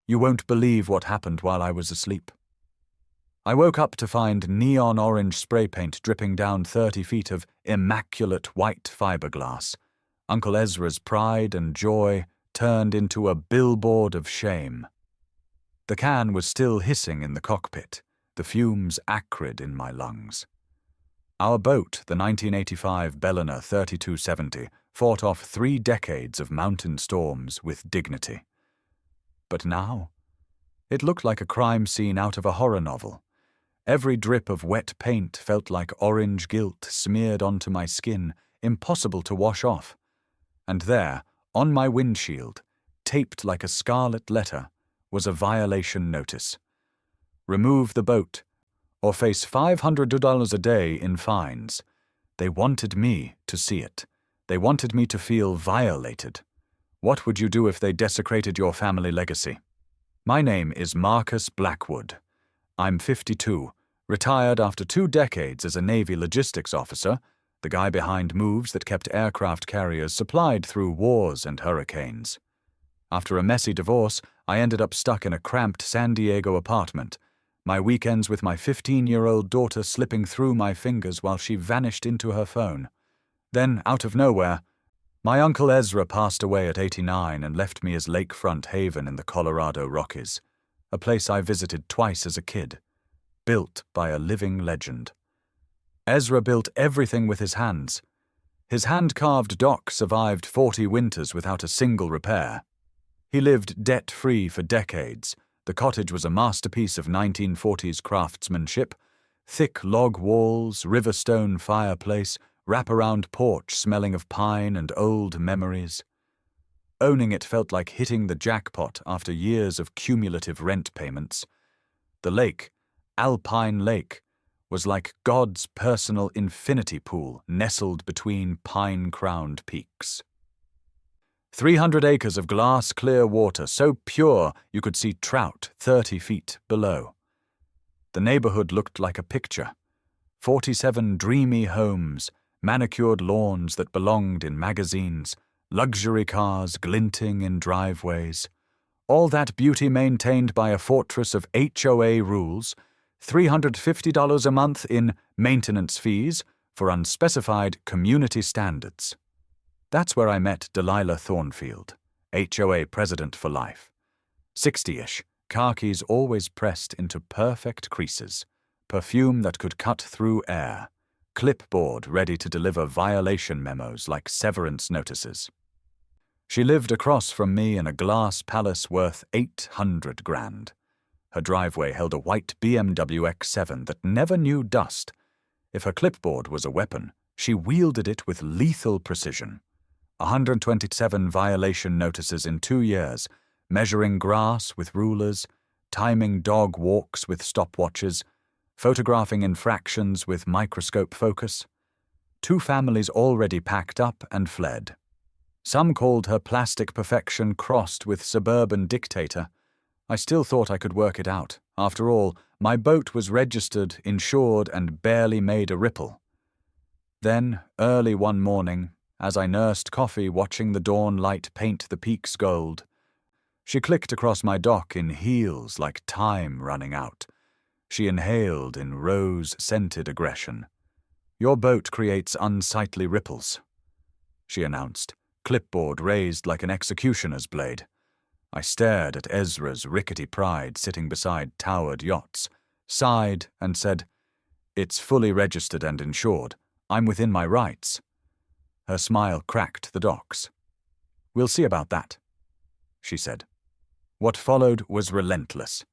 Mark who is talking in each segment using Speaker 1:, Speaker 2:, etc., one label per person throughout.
Speaker 1: You won't believe what happened while I was asleep. I woke up to find neon orange spray paint dripping down 30 feet of immaculate white fiberglass. Uncle Ezra's pride and joy turned into a billboard of shame. The can was still hissing in the cockpit, the fumes acrid in my lungs. Our boat, the 1985 Bellona 3270, fought off 3 decades of mountain storms with dignity. But now, it looked like a crime scene out of a horror novel. Every drip of wet paint felt like orange guilt smeared onto my skin, impossible to wash off. And there, on my windshield, taped like a scarlet letter, was a violation notice. Remove the boat, or face $500 a day in fines. They wanted me to see it. They wanted me to feel violated. What would you do if they desecrated your family legacy? My name is Marcus Blackwood. I'm 52, retired after 2 decades as a Navy logistics officer, the guy behind moves that kept aircraft carriers supplied through wars and hurricanes. After a messy divorce, I ended up stuck in a cramped San Diego apartment, my weekends with my 15-year-old daughter slipping through my fingers while she vanished into her phone. Then, out of nowhere, my Uncle Ezra passed away at 89 and left me his lakefront haven in the Colorado Rockies, a place I visited twice as a kid, built by a living legend. Ezra built everything with his hands. His hand-carved dock survived 40 winters without a single repair. He lived debt-free for decades. The cottage was a masterpiece of 1940s craftsmanship. Thick log walls, riverstone fireplace, wraparound porch smelling of pine and old memories. Owning it felt like hitting the jackpot after years of cumulative rent payments. The lake, Alpine Lake, was like God's personal infinity pool nestled between pine-crowned peaks. 300 acres of glass-clear water so pure you could see trout 30 feet below. The neighborhood looked like a picture. 47 dreamy homes, manicured lawns that belonged in magazines, luxury cars glinting in driveways. All that beauty maintained by a fortress of HOA rules, $350 a month in maintenance fees for unspecified community standards. That's where I met Delilah Thornfield, HOA president for life. 60-ish, khakis always pressed into perfect creases, perfume that could cut through air, clipboard ready to deliver violation memos like severance notices. She lived across from me in a glass palace worth $800,000. Her driveway held a white BMW X7 that never knew dust. If her clipboard was a weapon, she wielded it with lethal precision. 127 violation notices in 2 years, measuring grass with rulers, timing dog walks with stopwatches, photographing infractions with microscope focus. 2 families already packed up and fled. Some called her plastic perfection crossed with suburban dictator. I still thought I could work it out. After all, my boat was registered, insured, and barely made a ripple. Then, early one morning, as I nursed coffee watching the dawn light paint the peaks gold, she clicked across my dock in heels like time running out. She inhaled in rose-scented aggression. "Your boat creates unsightly ripples," she announced, clipboard raised like an executioner's blade. I stared at Ezra's rickety pride sitting beside towered yachts, sighed, and said, "It's fully registered and insured. I'm within my rights." Her smile cracked the docks. "We'll see about that," she said. What followed was relentless.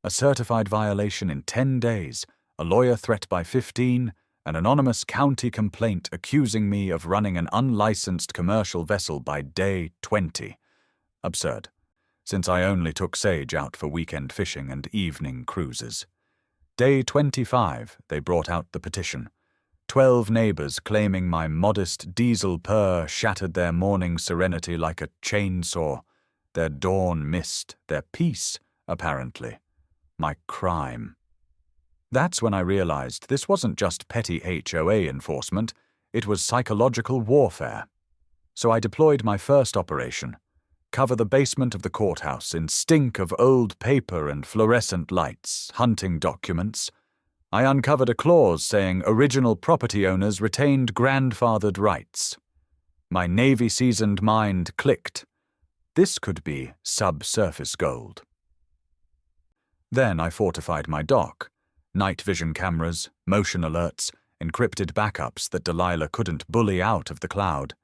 Speaker 1: A certified violation in 10 days, a lawyer threat by 15, an anonymous county complaint accusing me of running an unlicensed commercial vessel by day 20. Absurd, since I only took Sage out for weekend fishing and evening cruises. Day 25, they brought out the petition. 12 neighbors claiming my modest diesel purr shattered their morning serenity like a chainsaw, their dawn mist, their peace, apparently. My crime. That's when I realized this wasn't just petty HOA enforcement, it was psychological warfare. So I deployed my first operation, cover the basement of the courthouse in stink of old paper and fluorescent lights, hunting documents, I uncovered a clause saying original property owners retained grandfathered rights. My Navy-seasoned mind clicked. This could be subsurface gold. Then I fortified my dock. Night vision cameras, motion alerts, encrypted backups that Delilah couldn't bully out of the cloud.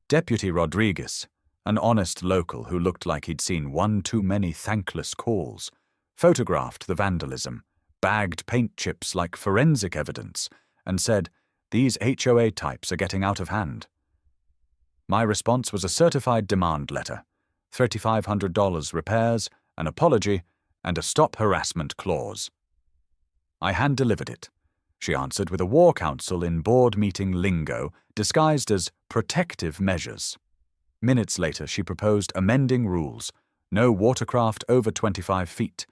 Speaker 1: Deputy Rodriguez, an honest local who looked like he'd seen one too many thankless calls, photographed the vandalism, bagged paint chips like forensic evidence, and said, "These HOA types are getting out of hand." My response was a certified demand letter, $3,500 repairs, an apology, and a stop harassment clause. I hand-delivered it. She answered with a war council in board meeting lingo disguised as protective measures. Minutes later, she proposed amending rules: no watercraft over 25 feet,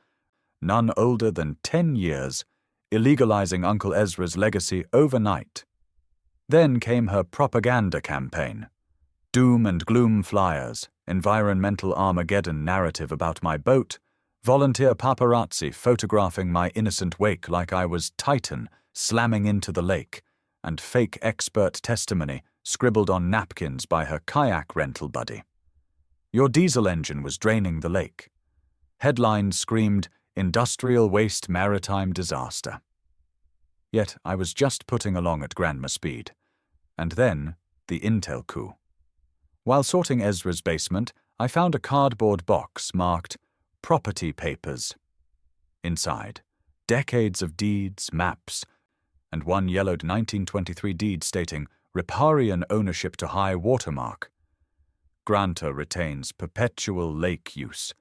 Speaker 1: none older than 10 years, illegalizing Uncle Ezra's legacy overnight. Then came her propaganda campaign. Doom and gloom flyers, environmental Armageddon narrative about my boat, volunteer paparazzi photographing my innocent wake like I was Titan slamming into the lake, and fake expert testimony scribbled on napkins by her kayak rental buddy. Your diesel engine was draining the lake. Headlines screamed, "Industrial waste maritime disaster." Yet I was just putting along at grandma speed. And then, the intel coup. While sorting Ezra's basement, I found a cardboard box marked "Property Papers." Inside, decades of deeds, maps, and one yellowed 1923 deed stating riparian ownership to high watermark. Grantor retains perpetual lake use.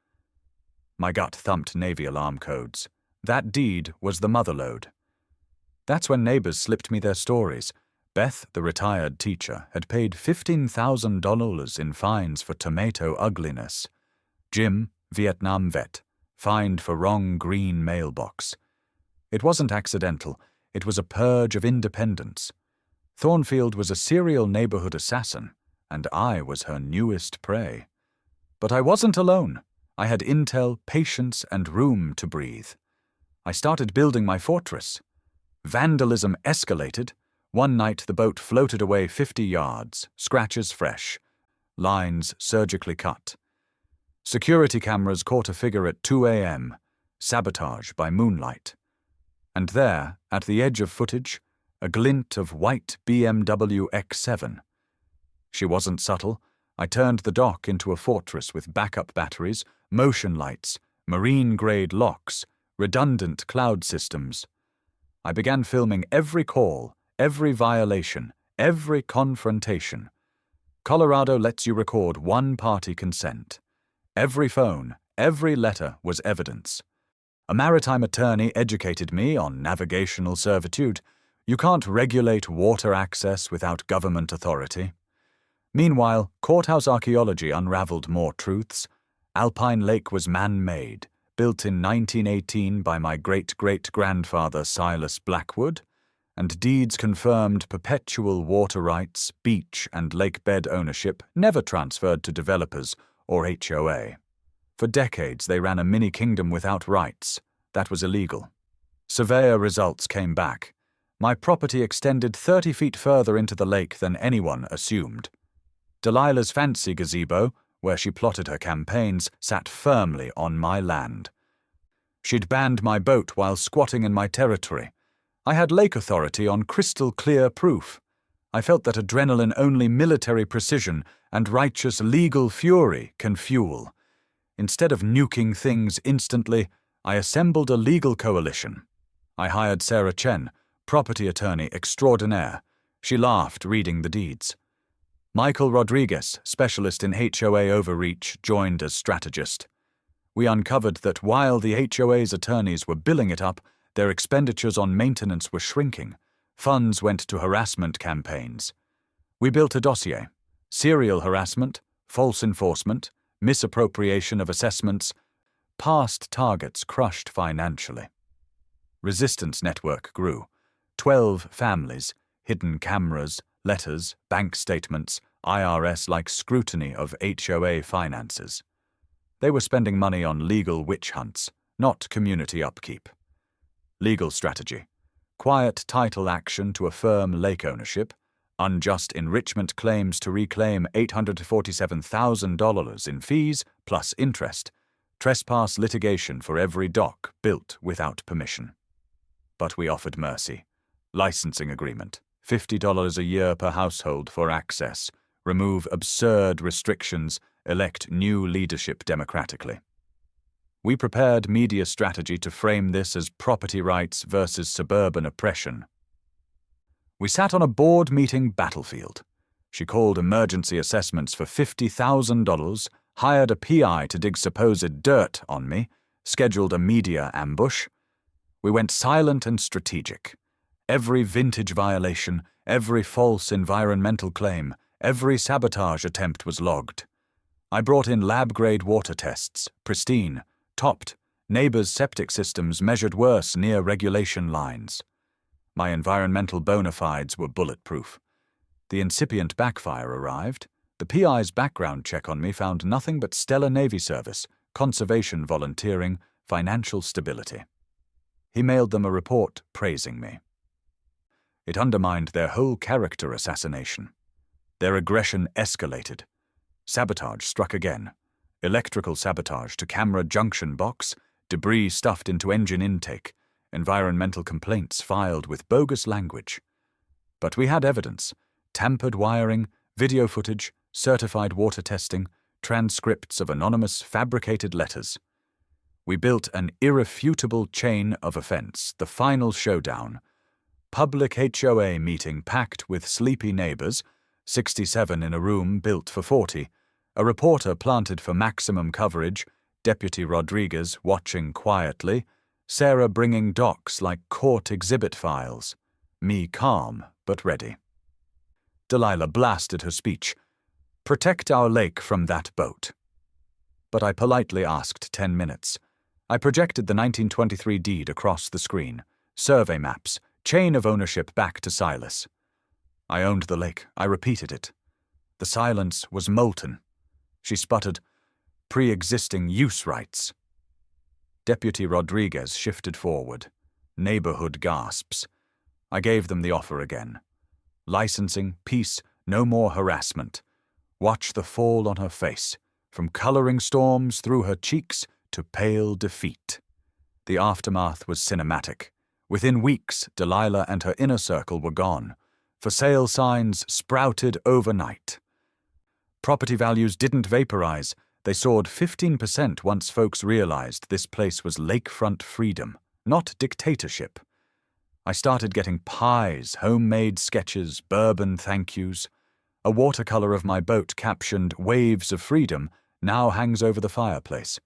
Speaker 1: My gut thumped Navy alarm codes. That deed was the motherlode. That's when neighbors slipped me their stories. Beth, the retired teacher, had paid $15,000 in fines for tomato ugliness. Jim, Vietnam vet, fined for wrong green mailbox. It wasn't accidental. It was a purge of independence. Thornfield was a serial neighborhood assassin, and I was her newest prey. But I wasn't alone. I had intel, patience, and room to breathe. I started building my fortress. Vandalism escalated. One night the boat floated away 50 yards, scratches fresh, lines surgically cut. Security cameras caught a figure at 2 a.m., sabotage by moonlight. And there, at the edge of footage, a glint of white BMW X7. She wasn't subtle. I turned the dock into a fortress with backup batteries, motion lights, marine-grade locks, redundant cloud systems. I began filming every call, every violation, every confrontation. Colorado lets you record one-party consent. Every phone, every letter was evidence. A maritime attorney educated me on navigational servitude. You can't regulate water access without government authority. Meanwhile, courthouse archaeology unraveled more truths. Alpine Lake was man-made, built in 1918 by my great-great-grandfather Silas Blackwood, and deeds confirmed perpetual water rights, beach and lake bed ownership never transferred to developers or HOA. For decades they ran a mini-kingdom without rights. That was illegal. Surveyor results came back. My property extended 30 feet further into the lake than anyone assumed. Delilah's fancy gazebo, where she plotted her campaigns, sat firmly on my land. She'd banned my boat while squatting in my territory. I had lake authority on crystal-clear proof. I felt that adrenaline only military precision and righteous legal fury can fuel. Instead of nuking things instantly, I assembled a legal coalition. I hired Sarah Chen, property attorney extraordinaire. She laughed reading the deeds. Michael Rodriguez, specialist in HOA overreach, joined as strategist. We uncovered that while the HOA's attorneys were billing it up, their expenditures on maintenance were shrinking. Funds went to harassment campaigns. We built a dossier: serial harassment, false enforcement, misappropriation of assessments, past targets crushed financially. Resistance network grew. 12 families, hidden cameras, letters, bank statements, IRS-like scrutiny of HOA finances. They were spending money on legal witch hunts, not community upkeep. Legal strategy: quiet title action to affirm lake ownership, unjust enrichment claims to reclaim $847,000 in fees plus interest, trespass litigation for every dock built without permission. But we offered mercy. Licensing agreement, $50 a year per household for access, remove absurd restrictions, elect new leadership democratically. We prepared media strategy to frame this as property rights versus suburban oppression. We sat on a board meeting battlefield. She called emergency assessments for $50,000, hired a PI to dig supposed dirt on me, scheduled a media ambush. We went silent and strategic. Every vintage violation, every false environmental claim, every sabotage attempt was logged. I brought in lab-grade water tests, pristine, topped, neighbors' septic systems measured worse near regulation lines. My environmental bona fides were bulletproof. The incipient backfire arrived. The PI's background check on me found nothing but stellar Navy service, conservation volunteering, financial stability. He mailed them a report praising me. It undermined their whole character assassination. Their aggression escalated. Sabotage struck again. Electrical sabotage to camera junction box, debris stuffed into engine intake, environmental complaints filed with bogus language. But we had evidence: tampered wiring, video footage, certified water testing, transcripts of anonymous fabricated letters. We built an irrefutable chain of offense, the final showdown. Public HOA meeting packed with sleepy neighbors, 67 in a room built for 40, a reporter planted for maximum coverage, Deputy Rodriguez watching quietly, Sarah bringing docs like court exhibit files, me calm but ready. Delilah blasted her speech. Protect our lake from that boat. But I politely asked 10 minutes. I projected the 1923 deed across the screen, survey maps, chain of ownership back to Silas. I owned the lake. I repeated it. The silence was molten. She sputtered, pre-existing use rights. Deputy Rodriguez shifted forward. Neighborhood gasps. I gave them the offer again. Licensing, peace, no more harassment. Watch the fall on her face, from coloring storms through her cheeks to pale defeat. The aftermath was cinematic. Within weeks, Delilah and her inner circle were gone. For sale signs sprouted overnight. Property values didn't vaporize. They soared 15% once folks realized this place was lakefront freedom, not dictatorship. I started getting pies, homemade sketches, bourbon thank yous. A watercolor of my boat captioned "Waves of Freedom" now hangs over the fireplace.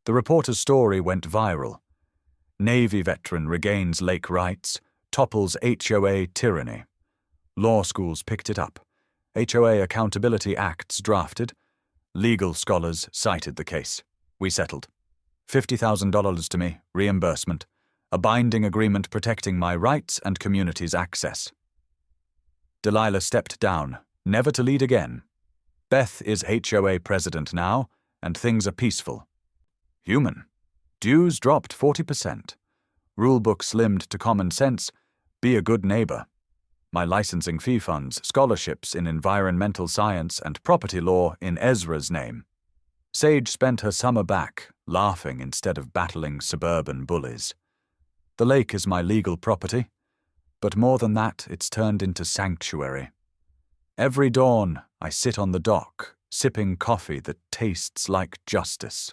Speaker 1: The reporter's story went viral. Navy veteran regains lake rights, topples HOA tyranny. Law schools picked it up. HOA accountability acts drafted. Legal scholars cited the case. We settled. $50,000 to me, reimbursement. A binding agreement protecting my rights and community's access. Delilah stepped down, never to lead again. Beth is HOA president now, and things are peaceful. Human. Dues dropped 40%. Rulebook slimmed to common sense. Be a good neighbor. My licensing fee funds, scholarships in environmental science and property law in Ezra's name. Sage spent her summer back, laughing instead of battling suburban bullies. The lake is my legal property, but more than that, it's turned into sanctuary. Every dawn, I sit on the dock, sipping coffee that tastes like justice.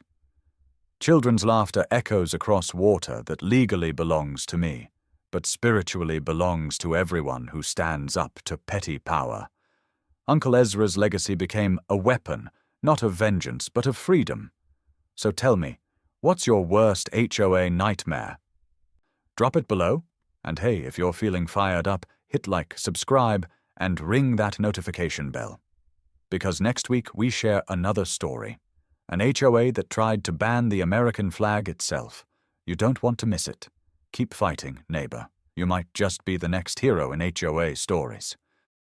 Speaker 1: Children's laughter echoes across water that legally belongs to me, but spiritually belongs to everyone who stands up to petty power. Uncle Ezra's legacy became a weapon, not of vengeance, but of freedom. So tell me, what's your worst HOA nightmare? Drop it below, and hey, if you're feeling fired up, hit like, subscribe, and ring that notification bell. Because next week we share another story. An HOA that tried to ban the American flag itself. You don't want to miss it. Keep fighting, neighbor. You might just be the next hero in HOA stories.